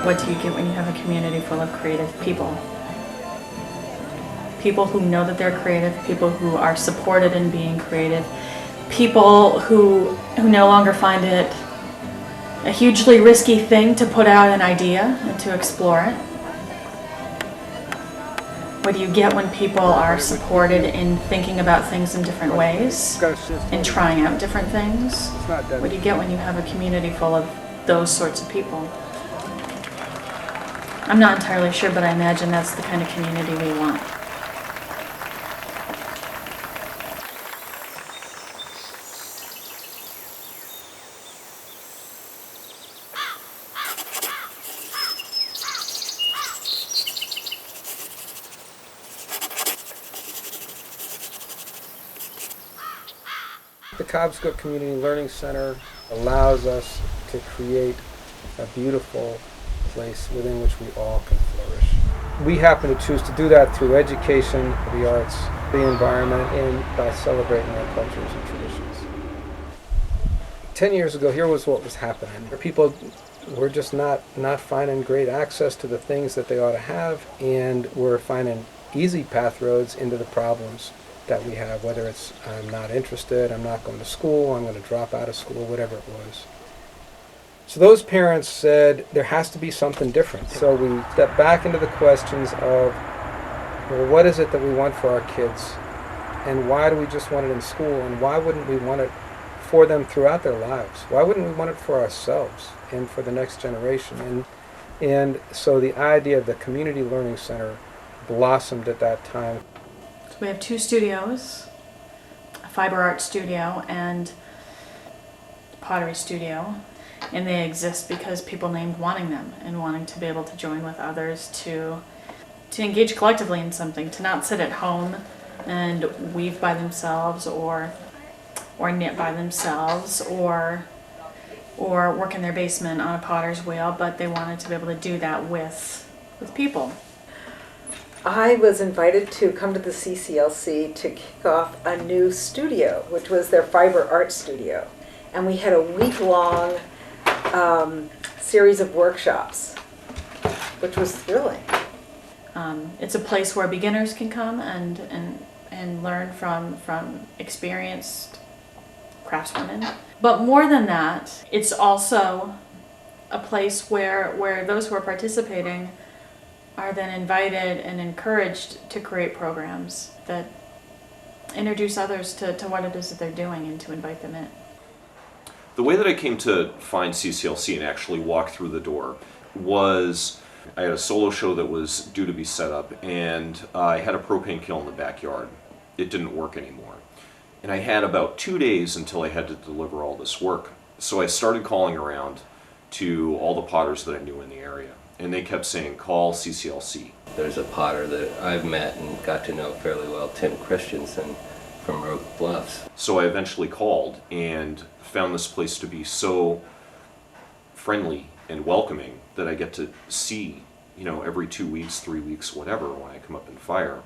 What do you get when you have a community full of creative people? People who know that they're creative, people who are supported in being creative, people who no longer find it a hugely risky thing to put out an idea and to explore it. What do you get when people are supported in thinking about things in different ways and trying out different things? What do you get when you have a community full of those sorts of people? I'm not entirely sure, but I imagine that's the kind of community we want. The Cobscoat Community Learning Center allows us to create a beautiful place within which we all can flourish. We happen to choose to do that through education, the arts, the environment, and by celebrating our cultures and traditions. 10 years ago, here was what was happening. People were just not finding great access to the things that they ought to have, and were finding easy path roads into the problems that we have, whether it's I'm not interested, I'm not going to school, I'm going to drop out of school, whatever it was. So those parents said there has to be something different. So we stepped back into the questions of, well, what is it that we want for our kids? And why do we just want it in school? And why wouldn't we want it for them throughout their lives? Why wouldn't we want it for ourselves and for the next generation? And so the idea of the Community Learning Center blossomed at that time. So we have 2 studios, a fiber art studio and pottery studio, and they exist because people named wanting them and wanting to be able to join with others to engage collectively in something, to not sit at home and weave by themselves or knit by themselves or work in their basement on a potter's wheel, but they wanted to be able to do that with people. I was invited to come to the CCLC to kick off a new studio, which was their fiber art studio. And we had a week-long series of workshops, which was thrilling. It's a place where beginners can come and learn from experienced craftswomen. But more than that, it's also a place where those who are participating are then invited and encouraged to create programs that introduce others to what it is that they're doing and to invite them in. The way that I came to find CCLC and actually walk through the door was I had a solo show that was due to be set up, and I had a propane kiln in the backyard. It didn't work anymore. And I had about 2 days until I had to deliver all this work. So I started calling around to all the potters that I knew in the area. And they kept saying, call CCLC. There's a potter that I've met and got to know fairly well, Tim Christensen from Oak Bluffs. So I eventually called and found this place to be so friendly and welcoming that I get to see, every 2 weeks, 3 weeks, whatever, when I come up and fire.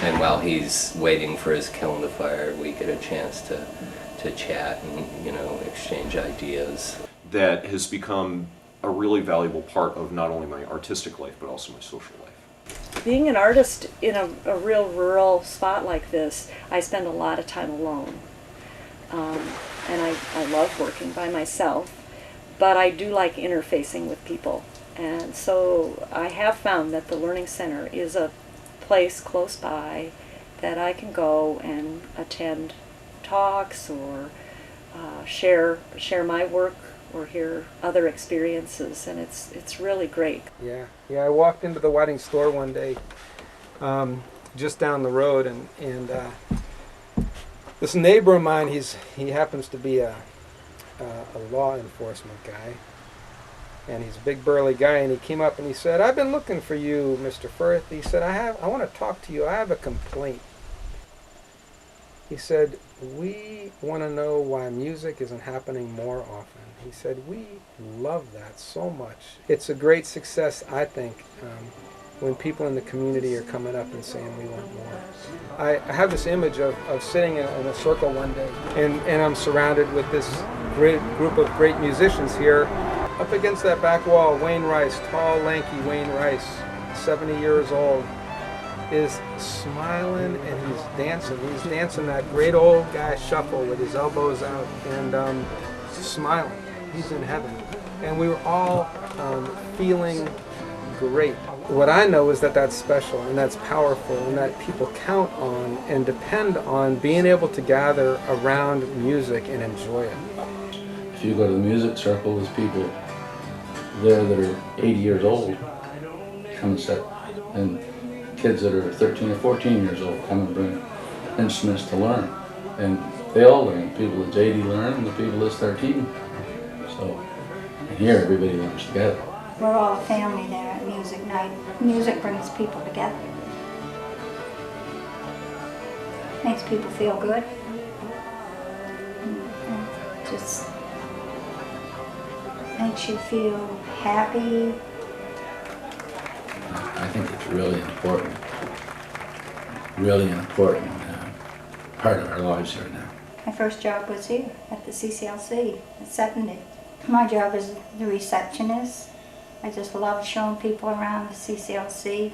And while he's waiting for his kiln to fire, we get a chance to chat and, exchange ideas. That has become a really valuable part of not only my artistic life, but also my social life. Being an artist in a real rural spot like this, I spend a lot of time alone. And I love working by myself, but I do like interfacing with people. And so I have found that the Learning Center is a place close by that I can go and attend talks or share my work or hear other experiences, and it's really great. Yeah. I walked into the wedding store one day, just down the road, and this neighbor of mine, he happens to be a law enforcement guy, and he's a big burly guy, and he came up and he said, "I've been looking for you, Mr. Firth." He said, I want to talk to you. I have a complaint. He said, "We want to know why music isn't happening more often." He said, "We love that so much." It's a great success, I think, when people in the community are coming up and saying we want more. I have this image of sitting in a circle one day, and I'm surrounded with this great group of great musicians here, Up against that back wall, Wayne Rice, tall, lanky Wayne Rice, 70 years old, is smiling and he's dancing. He's dancing that great old guy shuffle with his elbows out and smiling. He's in heaven. And we were all feeling great. What I know is that that's special and that's powerful and that people count on and depend on being able to gather around music and enjoy it. If you go to the music circle, there's people there that are 80 years old come and sit, and kids that are 13 or 14 years old come and bring instruments to learn. And they all learn. People that's 80 learn and the people that's 13. So, and here everybody learns together. We're all a family there at music night. Music brings people together. Makes people feel good. And just makes you feel happy. I think it's really important part of our lives here now. My first job was here at the CCLC at 70. My job is the receptionist. I just love showing people around the CCLC.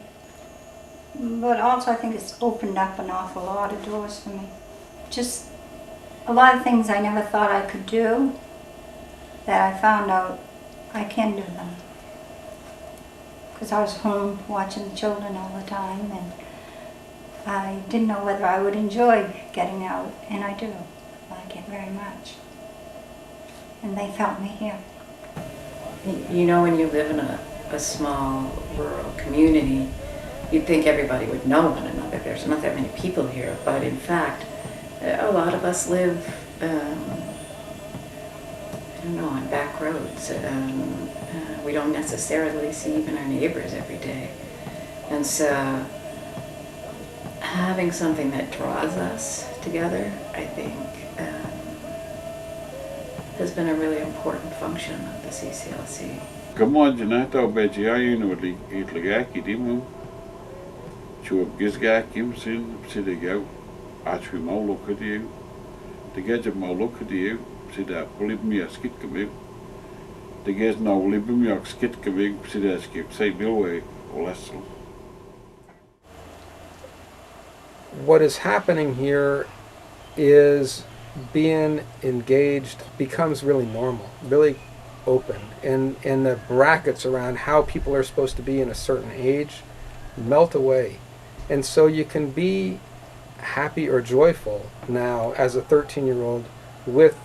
But also I think it's opened up an awful lot of doors for me. Just a lot of things I never thought I could do that I found out I can do them. Because I was home watching the children all the time and I didn't know whether I would enjoy getting out, and I do. I like it very much. And they felt me here. You know, when you live in a small rural community, you'd think everybody would know one another. There's not that many people here, but in fact, a lot of us live, I don't know, on back roads. We don't necessarily see even our neighbors every day. And so having something that draws us together, I think, has been a really important function of the CCLC. Kamajana beji ayinu itligaki dimu. Chup gizgakim sin sidigo. Achu molo kadiu. The gadget molo kadiu. Sida polibmia skit kamil. The gaz no libmiak skit kamil. Sida skip say bilway or less. What is happening here is being engaged becomes really normal, really open, and the brackets around how people are supposed to be in a certain age melt away. And so you can be happy or joyful now as a 13-year-old with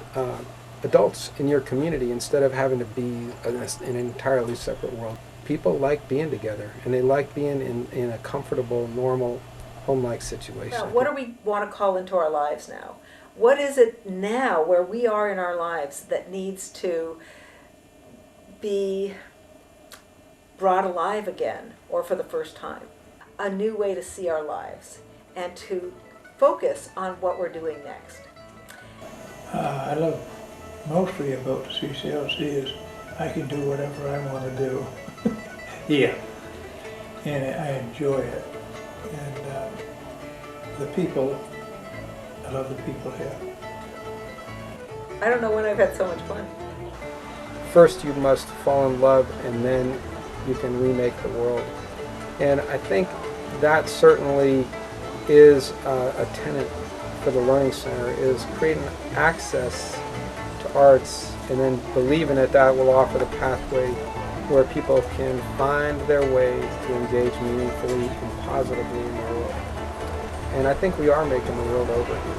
adults in your community instead of having to be in an entirely separate world. People like being together and they like being in a comfortable, normal, home-like situation. Now, what do we want to call into our lives now? What is it now where we are in our lives that needs to be brought alive again or for the first time? A new way to see our lives and to focus on what we're doing next. I love mostly about the CCLC is I can do whatever I want to do. Yeah. And I enjoy it. And the people, I love the people here. I don't know when I've had so much fun. First you must fall in love and then you can remake the world. And I think that certainly is a tenet for the Learning Center, is creating access to arts and then believing that that will offer the pathway where people can find their way to engage meaningfully and positively in the world. And I think we are making the world over here.